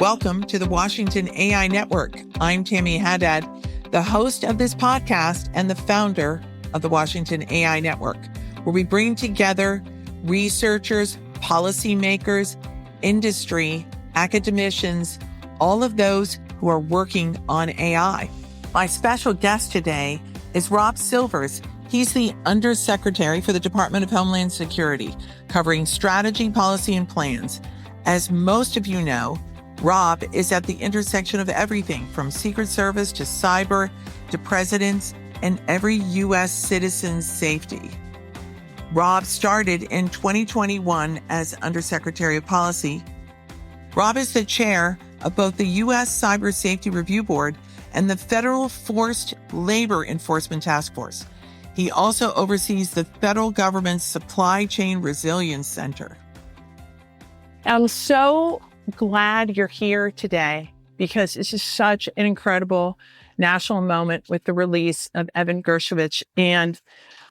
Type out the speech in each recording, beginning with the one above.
Welcome to the Washington AI Network. I'm Tammy Haddad, the host of this podcast and the founder of the Washington AI Network, where we bring together researchers, policymakers, industry, academicians, all of those who are working on AI. My special guest today is Rob Silvers. He's the Under Secretary for the Department of Homeland Security, covering strategy, policy, and plans. As most of you know, Rob is at the intersection of everything from Secret Service to cyber to presidents and every U.S. citizen's safety. Rob started in 2021 as Undersecretary of Policy. Rob is the chair of both the U.S. Cyber Safety Review Board and the Federal Forced Labor Enforcement Task Force. He also oversees the federal government's Supply Chain Resilience Center. I'm so glad you're here today because this is such an incredible national moment with the release of Evan Gershkovich and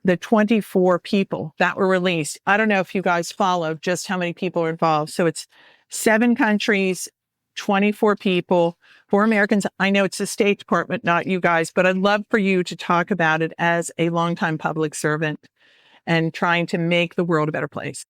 the 24 people that were released. I don't know if you guys follow just how many people are involved. So it's 7 countries, 24 people, 4 Americans. I know it's the State Department, not you guys, but I'd love for you to talk about it as a longtime public servant and trying to make the world a better place.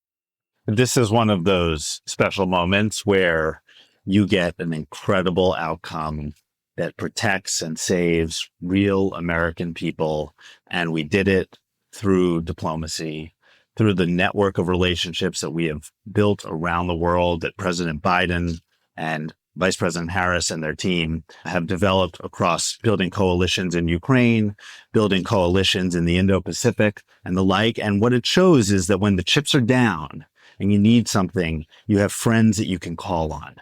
This is one of those special moments where you get an incredible outcome that protects and saves real American people. And we did it through diplomacy, through the network of relationships that we have built around the world that President Biden and Vice President Harris and their team have developed across building coalitions in Ukraine, building coalitions in the Indo-Pacific and the like. And what it shows is that when the chips are down, and you need something, you have friends that you can call on.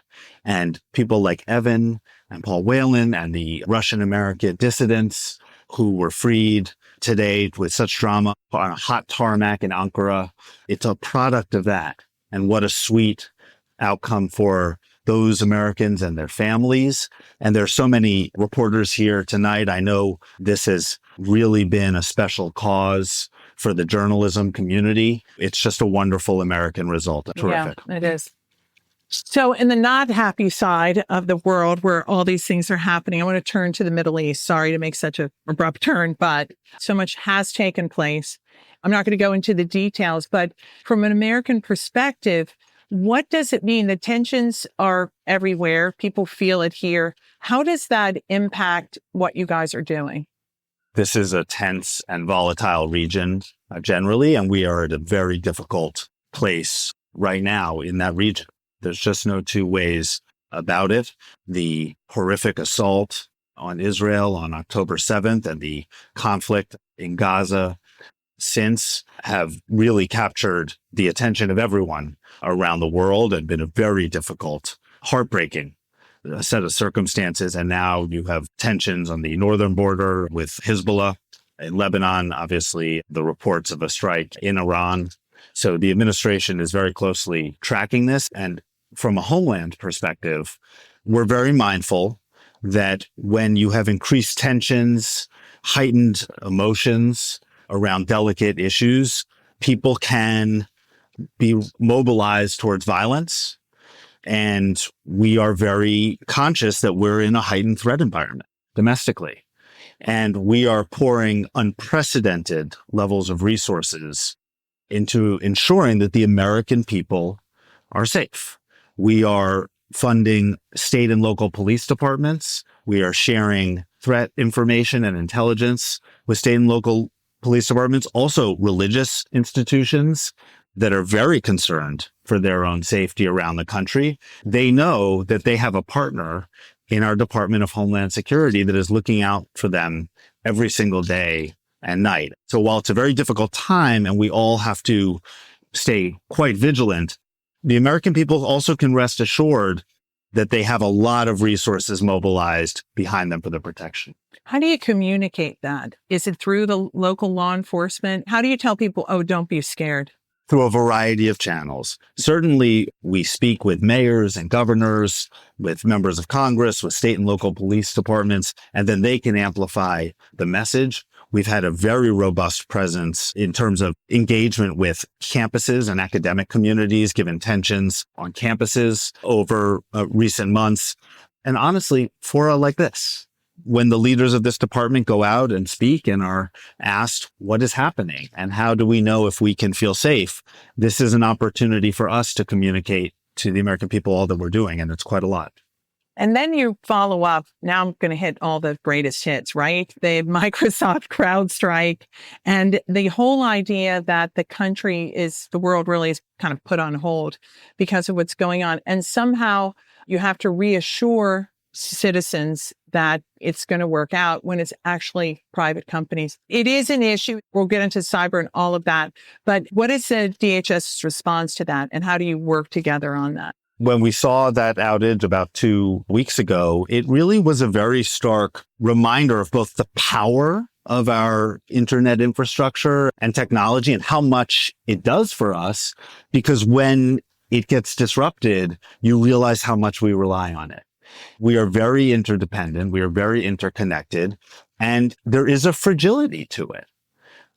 And people like Evan and Paul Whelan and the Russian-American dissidents who were freed today with such drama on a hot tarmac in Ankara, it's a product of that. And what a sweet outcome for those Americans and their families. And there's so many reporters here tonight. I know this has really been a special cause for the journalism community. It's just a wonderful American result. Terrific. Yeah, it is. So in the not happy side of the world where all these things are happening, I want to turn to the Middle East. Sorry to make such an abrupt turn, but so much has taken place. I'm not going to go into the details, but from an American perspective, what does it mean? The tensions are everywhere. People feel it here. How does that impact what you guys are doing? This is a tense and volatile region generally, and we are at a very difficult place right now in that region. There's just no two ways about it. The horrific assault on Israel on October 7th and the conflict in Gaza since have really captured the attention of everyone around the world and been a very difficult, heartbreaking set of circumstances. And now you have tensions on the northern border with Hezbollah in Lebanon, obviously the reports of a strike in Iran. So the administration is very closely tracking this. And from a homeland perspective, we're very mindful that when you have increased tensions, heightened emotions around delicate issues, people can be mobilized towards violence. And we are very conscious that we're in a heightened threat environment domestically. And we are pouring unprecedented levels of resources into ensuring that the American people are safe. We are funding state and local police departments. We are sharing threat information and intelligence with state and local police departments, also religious institutions that are very concerned for their own safety around the country. They know that they have a partner in our Department of Homeland Security that is looking out for them every single day and night. So while it's a very difficult time and we all have to stay quite vigilant, the American people also can rest assured that they have a lot of resources mobilized behind them for their protection. How do you communicate that? Is it through the local law enforcement? How do you tell people, oh, don't be scared? Through a variety of channels. Certainly, we speak with mayors and governors, with members of Congress, with state and local police departments, and then they can amplify the message. We've had a very robust presence in terms of engagement with campuses and academic communities, given tensions on campuses over recent months. And honestly, fora like this, when the leaders of this department go out and speak and are asked what is happening and how do we know if we can feel safe, this is an opportunity for us to communicate to the American people all that we're doing. And it's quite a lot. And then you follow up. Now I'm going to hit all the greatest hits, right? The Microsoft CrowdStrike and the whole idea that the world really is kind of put on hold because of what's going on. And somehow you have to reassure citizens that it's going to work out when it's actually private companies. It is an issue. We'll get into cyber and all of that. But what is the DHS's response to that? And how do you work together on that? When we saw that outage about 2 weeks ago, it really was a very stark reminder of both the power of our internet infrastructure and technology and how much it does for us, because when it gets disrupted, you realize how much we rely on it. We are very interdependent. We are very interconnected, and there is a fragility to it.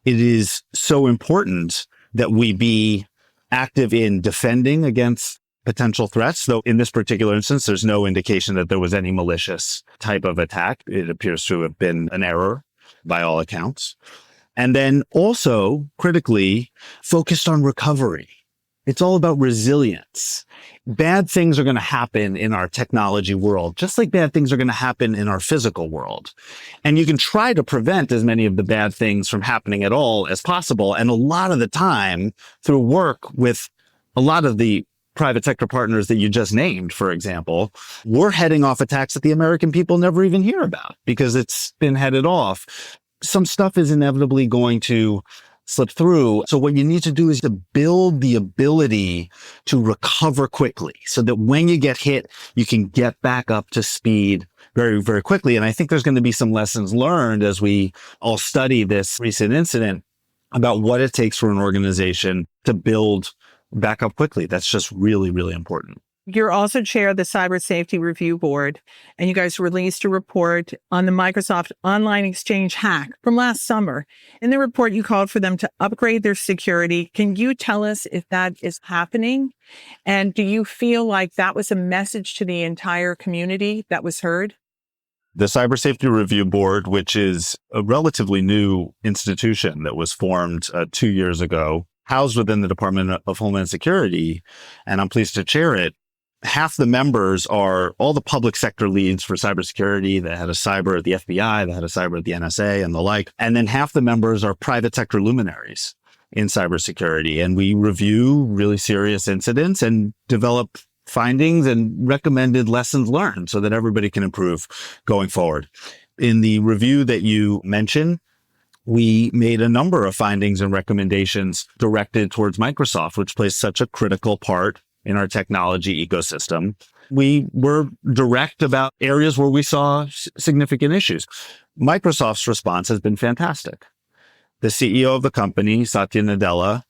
It is so important that we be active in defending against potential threats, though in this particular instance, there's no indication that there was any malicious type of attack. It appears to have been an error by all accounts. And then also, critically, focused on recovery. It's all about resilience. Bad things are going to happen in our technology world, just like bad things are going to happen in our physical world. And you can try to prevent as many of the bad things from happening at all as possible. And a lot of the time, through work with a lot of the private sector partners that you just named, for example, we're heading off attacks that the American people never even hear about because it's been headed off. Some stuff is inevitably going to slip through. So what you need to do is to build the ability to recover quickly so that when you get hit, you can get back up to speed very, very quickly. And I think there's going to be some lessons learned as we all study this recent incident about what it takes for an organization to build back up quickly. That's just really, really important. You're also chair of the Cyber Safety Review Board, and you guys released a report on the Microsoft Online Exchange hack from last summer. In the report, you called for them to upgrade their security. Can you tell us if that is happening? And do you feel like that was a message to the entire community that was heard? The Cyber Safety Review Board, which is a relatively new institution that was formed 2 years ago, housed within the Department of Homeland Security, and I'm pleased to chair it. Half the members are all the public sector leads for cybersecurity, the head of cyber at the FBI, the head of cyber at the NSA, and the like. And then half the members are private sector luminaries in cybersecurity. And we review really serious incidents and develop findings and recommended lessons learned so that everybody can improve going forward. In the review that you mentioned, we made a number of findings and recommendations directed towards Microsoft, which plays such a critical part in our technology ecosystem. We were direct about areas where we saw significant issues. Microsoft's response has been fantastic. The CEO of the company, Satya Nadella,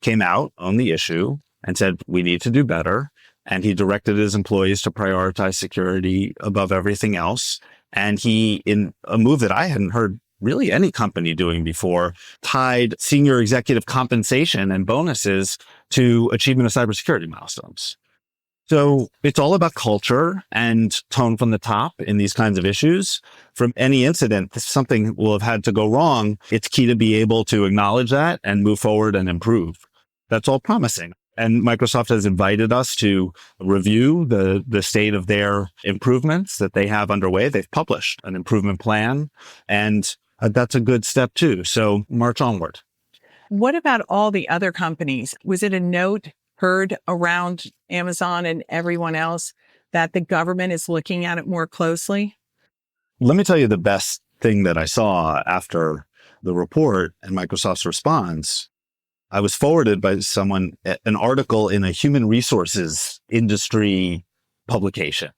came out on the issue and said, we need to do better. And he directed his employees to prioritize security above everything else. And he, in a move that I hadn't heard really any company doing before, tied senior executive compensation and bonuses to achievement of cybersecurity milestones. So it's all about culture and tone from the top in these kinds of issues. From any incident, if something will have had to go wrong, it's key to be able to acknowledge that and move forward and improve. That's all promising. And Microsoft has invited us to review the state of their improvements that they have underway. They've published an improvement plan, and that's a good step too. So march onward. What about all the other companies? Was it a note heard around Amazon and everyone else that the government is looking at it more closely? Let me tell you the best thing that I saw after the report and Microsoft's response. I was forwarded by someone an article in a human resources industry publication.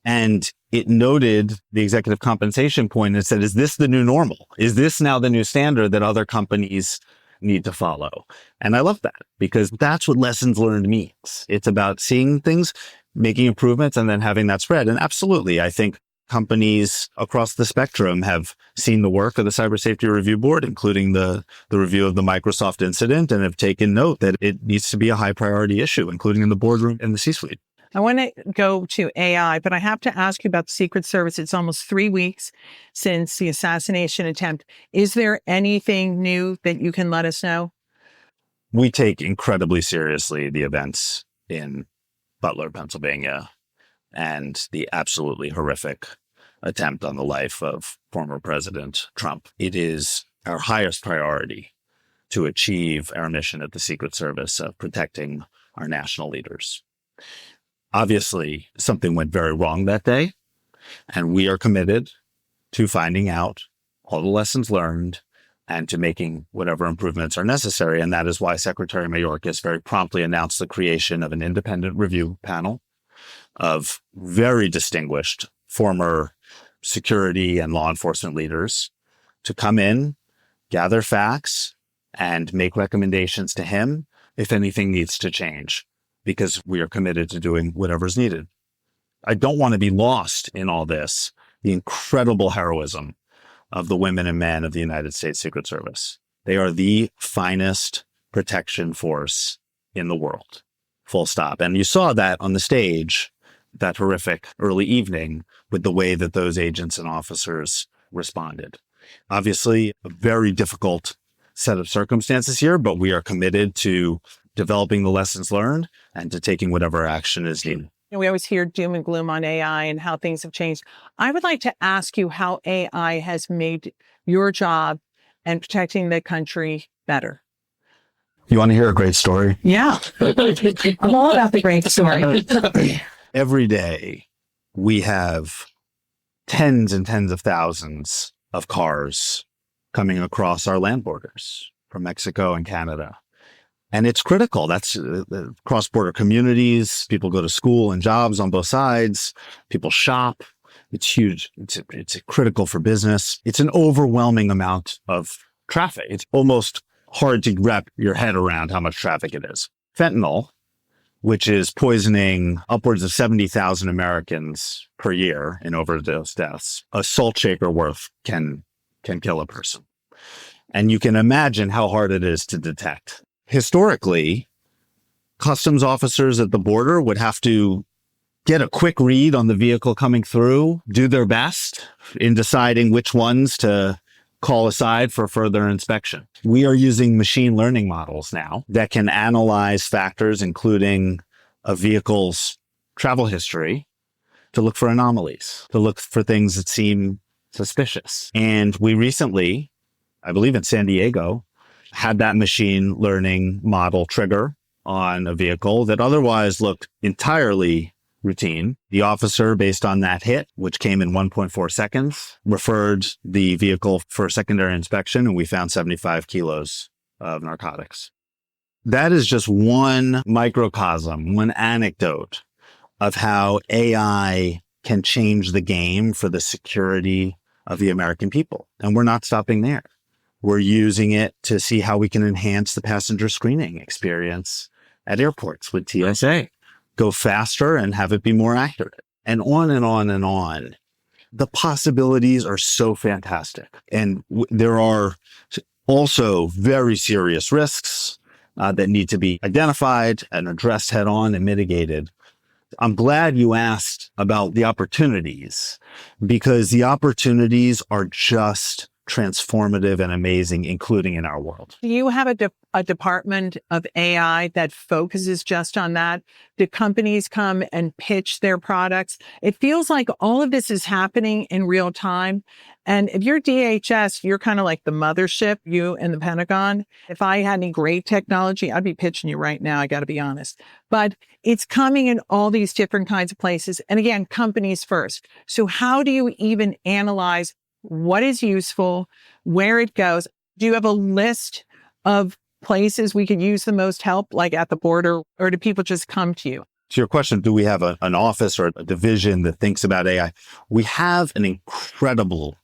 And it noted the executive compensation point and said, is this the new normal? Is this now the new standard that other companies need to follow? And I love that because that's what lessons learned means. It's about seeing things, making improvements, and then having that spread. And absolutely, I think companies across the spectrum have seen the work of the Cybersecurity Review Board, including the review of the Microsoft incident, and have taken note that it needs to be a high priority issue, including in the boardroom and the C-suite. I want to go to AI, but I have to ask you about the Secret Service. It's almost 3 weeks since the assassination attempt. Is there anything new that you can let us know? We take incredibly seriously the events in Butler, Pennsylvania, and the absolutely horrific attempt on the life of former President Trump. It is our highest priority to achieve our mission at the Secret Service of protecting our national leaders. Obviously, something went very wrong that day, and we are committed to finding out all the lessons learned and to making whatever improvements are necessary. And that is why Secretary Mayorkas very promptly announced the creation of an independent review panel of very distinguished former security and law enforcement leaders to come in, gather facts, and make recommendations to him if anything needs to change, because we are committed to doing whatever's needed. I don't want to be lost in all this, the incredible heroism of the women and men of the United States Secret Service. They are the finest protection force in the world, full stop. And you saw that on the stage, that horrific early evening, with the way that those agents and officers responded. Obviously, a very difficult set of circumstances here, but we are committed to developing the lessons learned and to taking whatever action is needed. We always hear doom and gloom on AI and how things have changed. I would like to ask you how AI has made your job and protecting the country better. You want to hear a great story? Yeah. I'm all about the great story. Every day, we have tens and tens of thousands of cars coming across our land borders from Mexico and Canada. And it's critical. That's cross-border communities. People go to school and jobs on both sides. People shop. It's huge. It's critical for business. It's an overwhelming amount of traffic. It's almost hard to wrap your head around how much traffic it is. Fentanyl, which is poisoning upwards of 70,000 Americans per year in overdose deaths, a salt shaker worth can kill a person. And you can imagine how hard it is to detect. Historically, customs officers at the border would have to get a quick read on the vehicle coming through, do their best in deciding which ones to call aside for further inspection. We are using machine learning models now that can analyze factors, including a vehicle's travel history, to look for anomalies, to look for things that seem suspicious. And we recently, I believe in San Diego, had that machine learning model trigger on a vehicle that otherwise looked entirely routine. The officer, based on that hit, which came in 1.4 seconds, referred the vehicle for secondary inspection, and we found 75 kilos of narcotics. That is just one microcosm, one anecdote of how AI can change the game for the security of the American people. And we're not stopping there. We're using it to see how we can enhance the passenger screening experience at airports with TSA. Go faster and have it be more accurate. And on and on and on. The possibilities are so fantastic. And there are also very serious risks that need to be identified and addressed head on and mitigated. I'm glad you asked about the opportunities, because the opportunities are just transformative and amazing, including in our world. Do you have a department of AI that focuses just on that? Do companies come and pitch their products? It feels like all of this is happening in real time. And if you're DHS, you're kind of like the mothership, you and the Pentagon. If I had any great technology, I'd be pitching you right now. I got to be honest. But it's coming in all these different kinds of places. And again, companies first. So how do you even analyze what is useful, where it goes? Do you have a list of places we could use the most help, like at the border, or do people just come to you? To your question, do we have an office or a division that thinks about AI? We have an incredible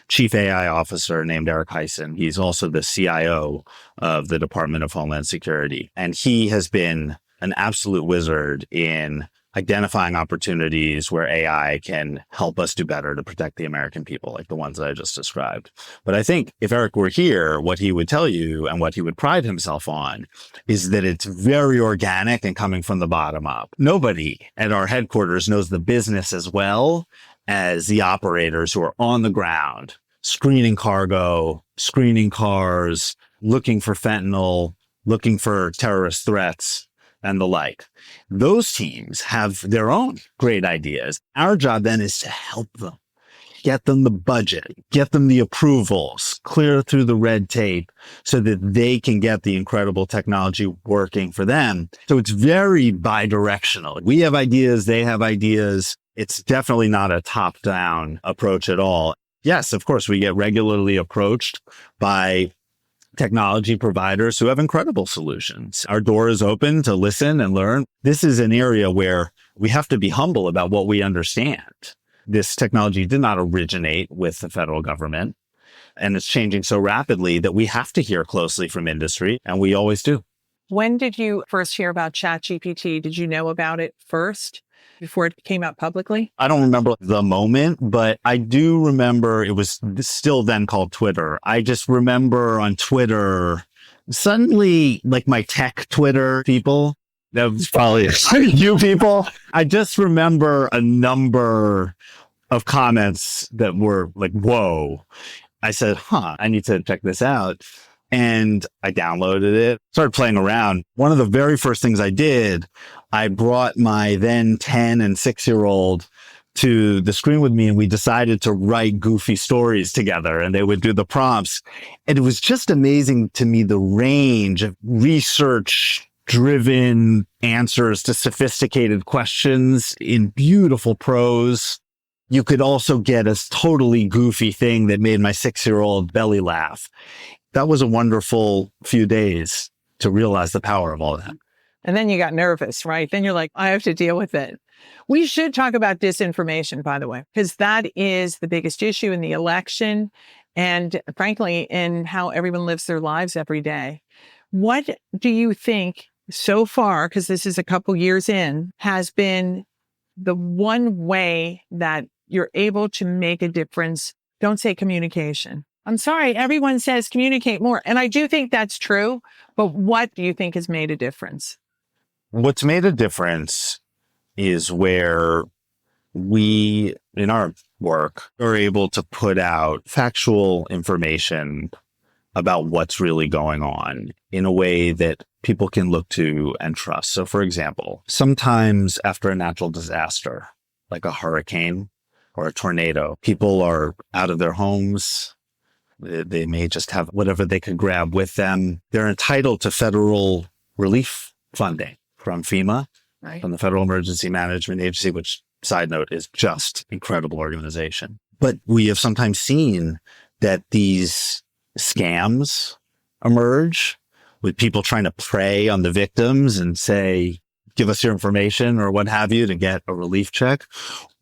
chief AI officer named Eric Hyson. He's also the CIO of the Department of Homeland Security. And he has been an absolute wizard in identifying opportunities where AI can help us do better to protect the American people, like the ones that I just described. But I think if Eric were here, what he would tell you and what he would pride himself on is that it's very organic and coming from the bottom up. Nobody at our headquarters knows the business as well as the operators who are on the ground, screening cargo, screening cars, looking for fentanyl, looking for terrorist threats, and the like. Those teams have their own great ideas. Our job then is to help them, get them the budget, get them the approvals, clear through the red tape so that they can get the incredible technology working for them. So it's very bidirectional. We have ideas, they have ideas. It's definitely not a top-down approach at all. Yes, of course, we get regularly approached by technology providers who have incredible solutions. Our door is open to listen and learn. This is an area where we have to be humble about what we understand. This technology did not originate with the federal government, and it's changing so rapidly that we have to hear closely from industry, and we always do. When did you first hear about ChatGPT? Did you know about it first before it came out publicly? I don't remember the moment, but I do remember it was still then called Twitter. I just remember on Twitter, suddenly, like my tech Twitter people, that was probably you people. I just remember a number of comments that were like, whoa. I said, I need to check this out. And I downloaded it, started playing around. One of the very first things I did, I brought my then 10 and 6-year-old to the screen with me, and we decided to write goofy stories together, and they would do the prompts. And it was just amazing to me, the range of research-driven answers to sophisticated questions in beautiful prose. You could also get a totally goofy thing that made my 6-year-old belly laugh. That was a wonderful few days to realize the power of all that. And then you got nervous, right? Then you're like, I have to deal with it. We should talk about disinformation, by the way, because that is the biggest issue in the election and frankly, in how everyone lives their lives every day. What do you think so far, because this is a couple years in, has been the one way that you're able to make a difference? Don't say communication. I'm sorry, everyone says communicate more. And I do think that's true. But what do you think has made a difference? What's made a difference is where we, in our work, are able to put out factual information about what's really going on in a way that people can look to and trust. So, for example, sometimes after a natural disaster, like a hurricane or a tornado, people are out of their homes. They may just have whatever they could grab with them. They're entitled to federal relief funding from FEMA, right, from the Federal Emergency Management Agency, which, side note, is just incredible organization. But we have sometimes seen that these scams emerge with people trying to prey on the victims and say, give us your information or what have you to get a relief check,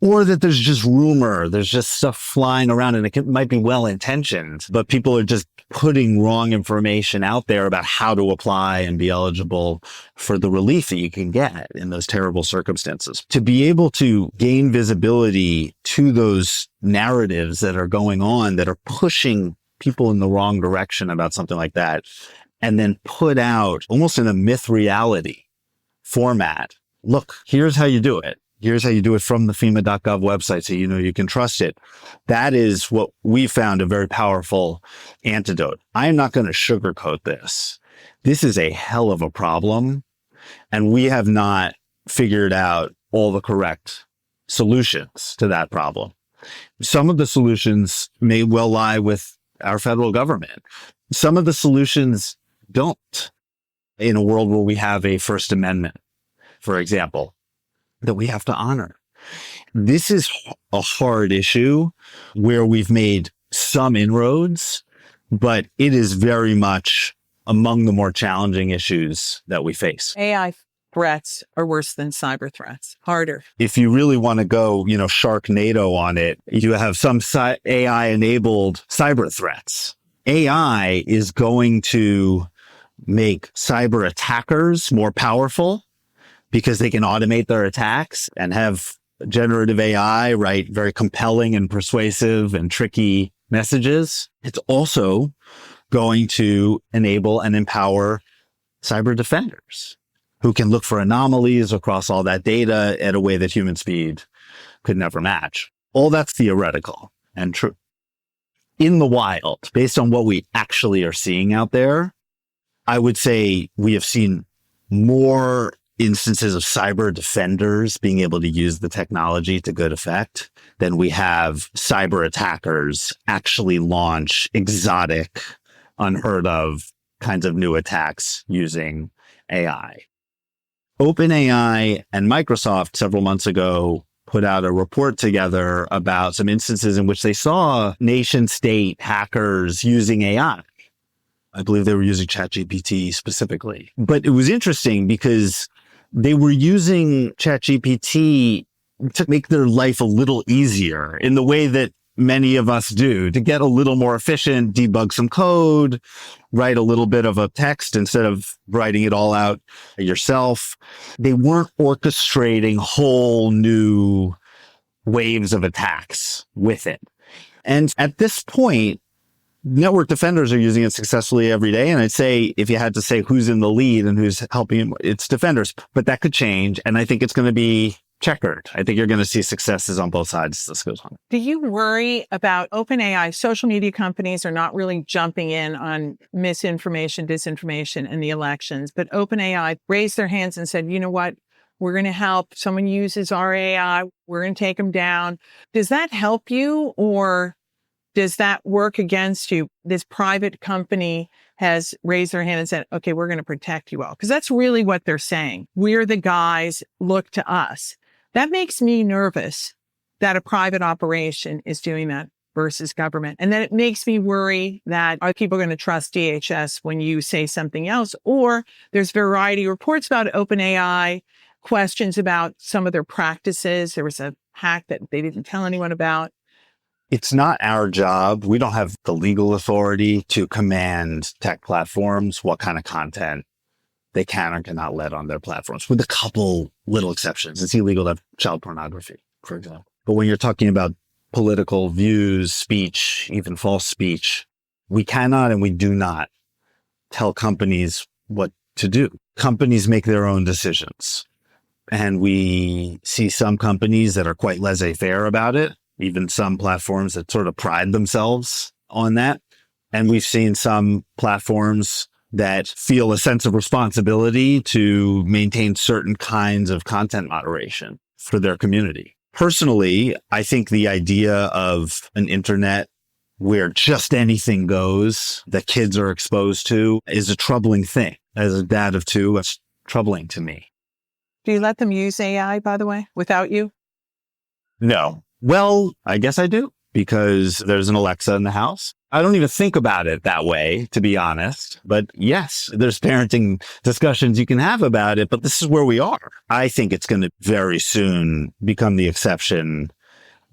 or that there's just rumor, there's just stuff flying around and it might be well-intentioned, but people are just putting wrong information out there about how to apply and be eligible for the relief that you can get in those terrible circumstances. To be able to gain visibility to those narratives that are going on, that are pushing people in the wrong direction about something like that, and then put out almost in a myth reality format. Look, here's how you do it. Here's how you do it from the FEMA.gov website so you know you can trust it. That is what we found a very powerful antidote. I am not going to sugarcoat this. This is a hell of a problem, and we have not figured out all the correct solutions to that problem. Some of the solutions may well lie with our federal government. Some of the solutions don't. In a world where we have a First Amendment, for example, that we have to honor. This is a hard issue where we've made some inroads, but it is very much among the more challenging issues that we face. AI threats are worse than cyber threats, harder. If you really want to go, Sharknado on it, you have some AI-enabled cyber threats. AI is going to make cyber attackers more powerful because they can automate their attacks and have generative AI write very compelling and persuasive and tricky messages. It's also going to enable and empower cyber defenders who can look for anomalies across all that data at a way that human speed could never match. All that's theoretical and true. In the wild, based on what we actually are seeing out there, I would say we have seen more instances of cyber defenders being able to use the technology to good effect than we have cyber attackers actually launch exotic, unheard of kinds of new attacks using AI. OpenAI and Microsoft several months ago put out a report together about some instances in which they saw nation state hackers using AI. I believe they were using ChatGPT specifically. But it was interesting because they were using ChatGPT to make their life a little easier in the way that many of us do, to get a little more efficient, debug some code, write a little bit of a text instead of writing it all out yourself. They weren't orchestrating whole new waves of attacks with it. And at this point, network defenders are using it successfully every day. And I'd say if you had to say who's in the lead and who's helping, it's defenders. But that could change. And I think it's going to be checkered. I think you're going to see successes on both sides as this goes on. Do you worry about OpenAI? Social media companies are not really jumping in on misinformation, disinformation in the elections, but OpenAI raised their hands and said, you know what? We're going to help. Someone uses our AI. We're going to take them down. Does that help you, or does that work against you? This private company has raised their hand and said, okay, we're going to protect you all. Because that's really what they're saying. We're the guys, look to us. That makes me nervous that a private operation is doing that versus government. And then it makes me worry that are people going to trust DHS when you say something else? Or there's variety of reports about OpenAI, questions about some of their practices. There was a hack that they didn't tell anyone about. It's not our job. We don't have the legal authority to command tech platforms what kind of content they can or cannot let on their platforms, with a couple little exceptions. It's illegal to have child pornography, for example. But when you're talking about political views, speech, even false speech, we cannot and we do not tell companies what to do. Companies make their own decisions. And we see some companies that are quite laissez-faire about it, even some platforms that sort of pride themselves on that. And we've seen some platforms that feel a sense of responsibility to maintain certain kinds of content moderation for their community. Personally, I think the idea of an internet where just anything goes that kids are exposed to is a troubling thing. As a dad of two, it's troubling to me. Do you let them use AI, by the way, without you? No. Well, I guess I do, because there's an Alexa in the house. I don't even think about it that way, to be honest. But yes, there's parenting discussions you can have about it, but this is where we are. I think it's going to very soon become the exception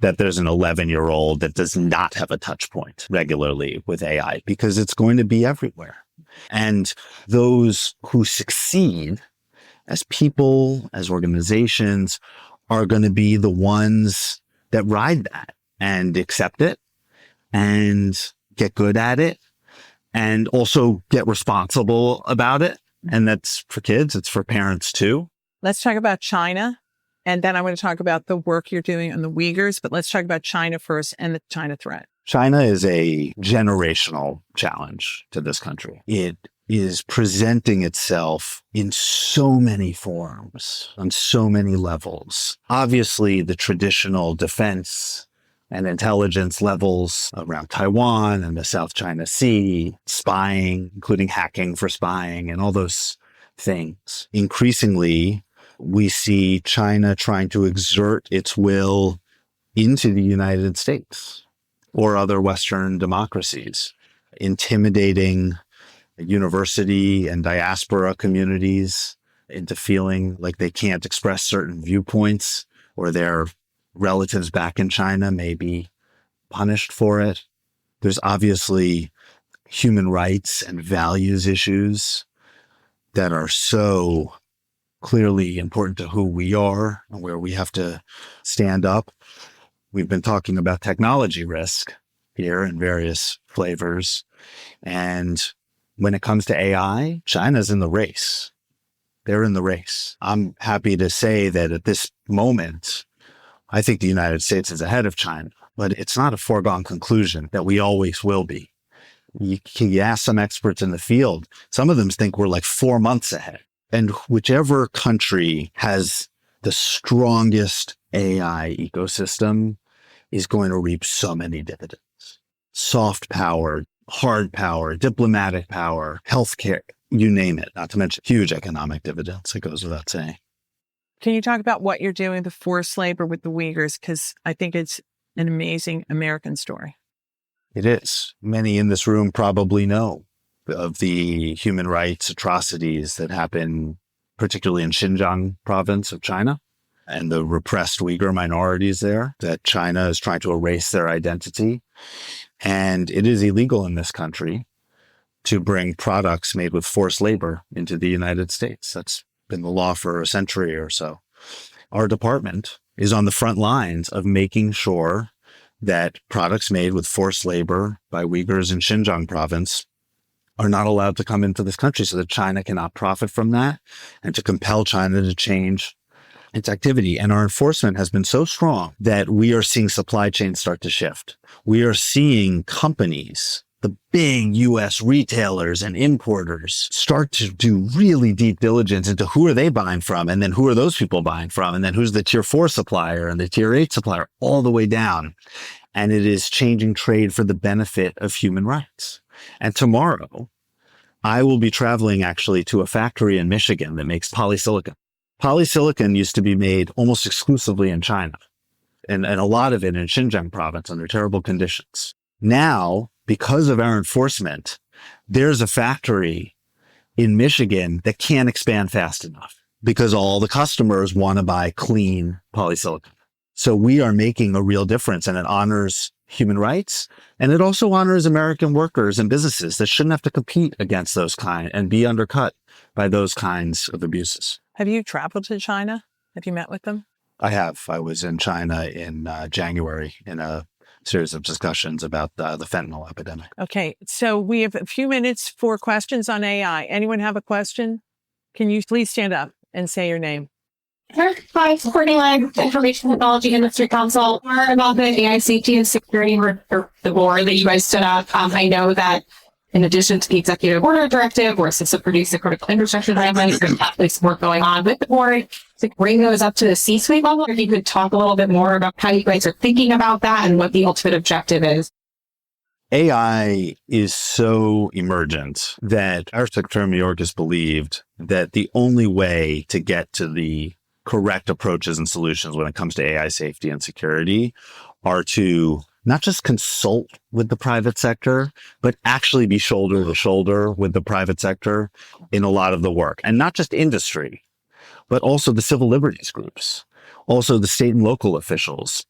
that there's an 11-year-old that does not have a touch point regularly with AI, because it's going to be everywhere. And those who succeed as people, as organizations, are going to be the ones that ride that and accept it and get good at it and also get responsible about it. And that's for kids. It's for parents too. Let's talk about China. And then I want to talk about the work you're doing on the Uyghurs, but let's talk about China first and the China threat. China is a generational challenge to this country. It is presenting itself in so many forms, on so many levels. Obviously, the traditional defense and intelligence levels around Taiwan and the South China Sea, spying, including hacking for spying and all those things. Increasingly, we see China trying to exert its will into the United States or other Western democracies, intimidating university and diaspora communities into feeling like they can't express certain viewpoints, or their relatives back in China may be punished for it. There's obviously human rights and values issues that are so clearly important to who we are and where we have to stand up. We've been talking about technology risk here in various flavors. And when it comes to AI, China's in the race. They're in the race. I'm happy to say that at this moment, I think the United States is ahead of China, but it's not a foregone conclusion that we always will be. You ask some experts in the field, some of them think we're like 4 months ahead. And whichever country has the strongest AI ecosystem is going to reap so many dividends. Soft power, hard power, diplomatic power, healthcare, you name it, not to mention huge economic dividends. It goes without saying. Can you talk about what you're doing with forced labor with the Uyghurs? Because I think it's an amazing American story. It is. Many in this room probably know of the human rights atrocities that happen, particularly in Xinjiang province of China, and the repressed Uyghur minorities there, that China is trying to erase their identity. And it is illegal in this country to bring products made with forced labor into the United States. That's been the law for a century or so. Our department is on the front lines of making sure that products made with forced labor by Uyghurs in Xinjiang province are not allowed to come into this country so that China cannot profit from that, and to compel China to change its activity. And our enforcement has been so strong that we are seeing supply chains start to shift. We are seeing companies, the big US retailers and importers, start to do really deep diligence into who are they buying from, and then who are those people buying from, and then who's the tier 4 supplier and the tier 8 supplier, all the way down. And it is changing trade for the benefit of human rights. And tomorrow, I will be traveling actually to a factory in Michigan that makes polysilicon. Polysilicon used to be made almost exclusively in China, and a lot of it in Xinjiang province under terrible conditions. Now, because of our enforcement, there's a factory in Michigan that can't expand fast enough because all the customers want to buy clean polysilicon. So we are making a real difference, and it honors human rights, and it also honors American workers and businesses that shouldn't have to compete against those kind and be undercut by those kinds of abuses. Have you traveled to China? Have you met with them? I have. I was in China in January in a series of discussions about the fentanyl epidemic. Okay, so we have a few minutes for questions on AI. Anyone have a question? Can you please stand up and say your name? Hi, Courtney Lang, Information Technology Industry Council. More about the AI safety and security the board that you guys stood up. I know that in addition to the executive order directive, where it's to produce the critical infrastructure guidelines, there's some work going on with the board to bring those up to the C-suite level. If you could talk a little bit more about how you guys are thinking about that and what the ultimate objective is. AI is so emergent that our Secretary of New York has believed that the only way to get to the correct approaches and solutions when it comes to AI safety and security are to not just consult with the private sector, but actually be shoulder to shoulder with the private sector in a lot of the work. And not just industry, but also the civil liberties groups, also the state and local officials,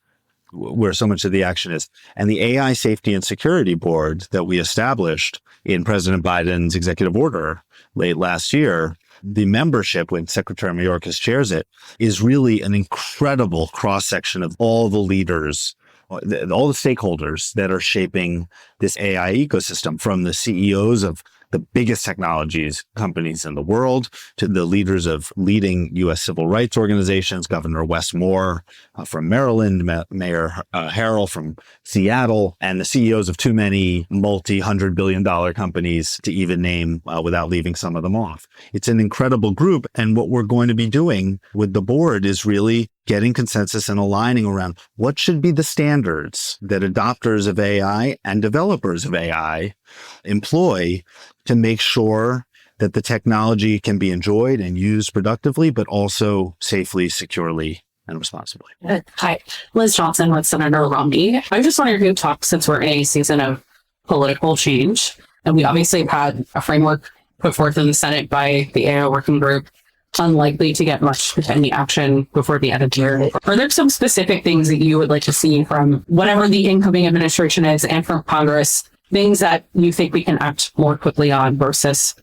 where so much of the action is. And the AI Safety and Security Board that we established in President Biden's executive order late last year, the membership, when Secretary of New York chairs it, is really an incredible cross-section of all the leaders, all the stakeholders that are shaping this AI ecosystem, from the CEOs of the biggest technologies companies in the world to the leaders of leading U.S. civil rights organizations, Governor Wes Moore from Maryland, Mayor Harrell from Seattle, and the CEOs of too many multi-$100 billion companies to even name without leaving some of them off. It's an incredible group. And what we're going to be doing with the board is really getting consensus and aligning around what should be the standards that adopters of AI and developers of AI employ to make sure that the technology can be enjoyed and used productively, but also safely, securely, and responsibly. Hi, Liz Johnson with Senator Romney. I just wanted to talk, since we're in a season of political change, and we obviously have had a framework put forth in the Senate by the AI working group, unlikely to get much any action before the end of the year. Are there some specific things that you would like to see from whatever the incoming administration is and from Congress, things that you think we can act more quickly on versus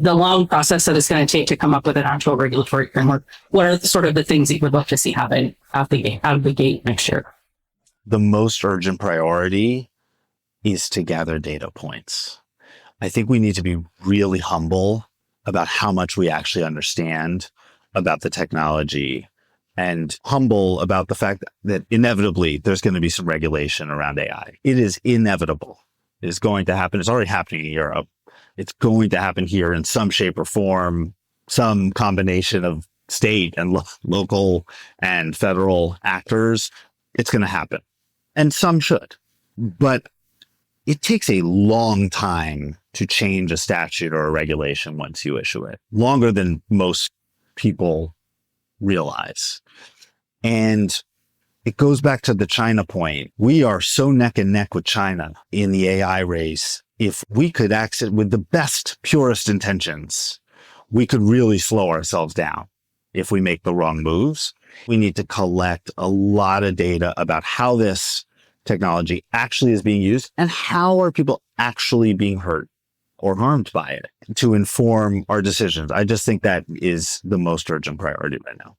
the long process that it's going to take to come up with an actual regulatory framework, what are sort of the things that you would love to see happen out of the gate next year? The most urgent priority is to gather data points. I think we need to be really humble about how much we actually understand about the technology, and humble about the fact that inevitably there's going to be some regulation around AI. It is inevitable. It is going to happen. It's already happening in Europe. It's going to happen here in some shape or form, some combination of state and local and federal actors. It's going to happen. And some should. But it takes a long time to change a statute or a regulation once you issue it. Longer than most people realize. And it goes back to the China point. We are so neck and neck with China in the AI race. If we could exit with the best, purest intentions, we could really slow ourselves down if we make the wrong moves. We need to collect a lot of data about how this technology actually is being used and how are people actually being hurt or harmed by it to inform our decisions. I just think that is the most urgent priority right now.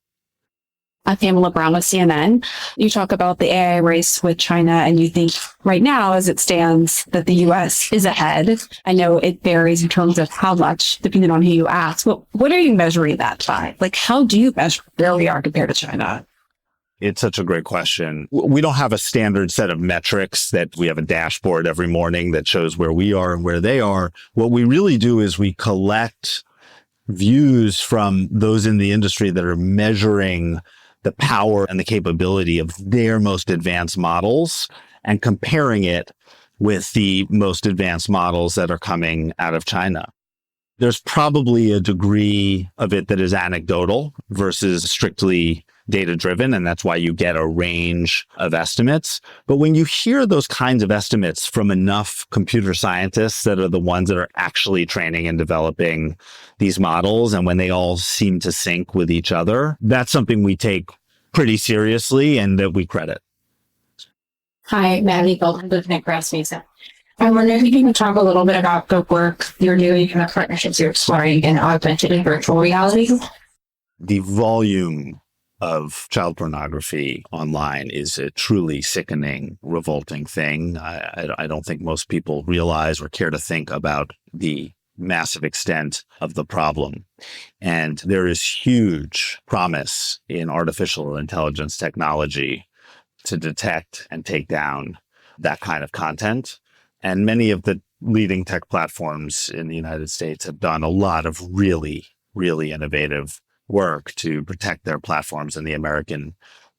I'm Pamela Brown with CNN. You talk about the AI race with China, and you think right now, as it stands, that the U.S. is ahead. I know it varies in terms of how much, depending on who you ask. But what are you measuring that by? Like, how do you measure where we are compared to China? It's such a great question. We don't have a standard set of metrics that we have a dashboard every morning that shows where we are and where they are. What we really do is we collect views from those in the industry that are measuring the power and the capability of their most advanced models and comparing it with the most advanced models that are coming out of China. There's probably a degree of it that is anecdotal versus strictly data-driven, and that's why you get a range of estimates. But when you hear those kinds of estimates from enough computer scientists that are the ones that are actually training and developing these models, and when they all seem to sync with each other, that's something we take pretty seriously and that we credit. Hi, Maddie Goldman with Nick Rasmussen. I wonder if you can talk a little bit about the work you're doing and the partnerships you're exploring in augmented and virtual reality. The volume of child pornography online is a truly sickening, revolting thing. I don't think most people realize or care to think about the massive extent of the problem. And there is huge promise in artificial intelligence technology to detect and take down that kind of content. And many of the leading tech platforms in the United States have done a lot of really, really innovative work to protect their platforms and the American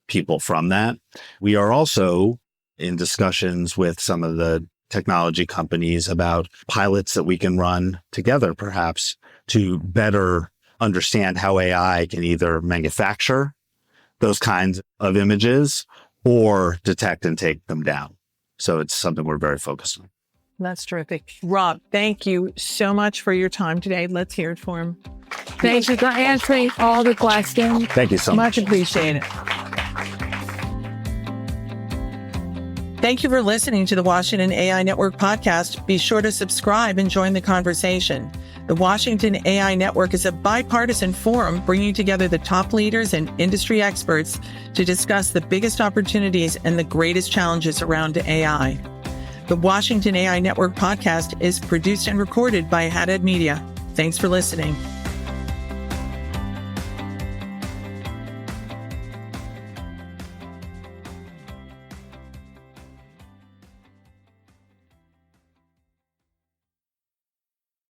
people from that. We are also in discussions with some of the technology companies about pilots that we can run together, perhaps, to better understand how AI can either manufacture those kinds of images or detect and take them down. So it's something we're very focused on. That's terrific. Rob, thank you so much for your time today. Let's hear it for him. Thank you for answering all the questions. Thank you so much. Much appreciated. Thank you for listening to the Washington AI Network podcast. Be sure to subscribe and join the conversation. The Washington AI Network is a bipartisan forum bringing together the top leaders and industry experts to discuss the biggest opportunities and the greatest challenges around AI. The Washington AI Network podcast is produced and recorded by Haddad Media. Thanks for listening.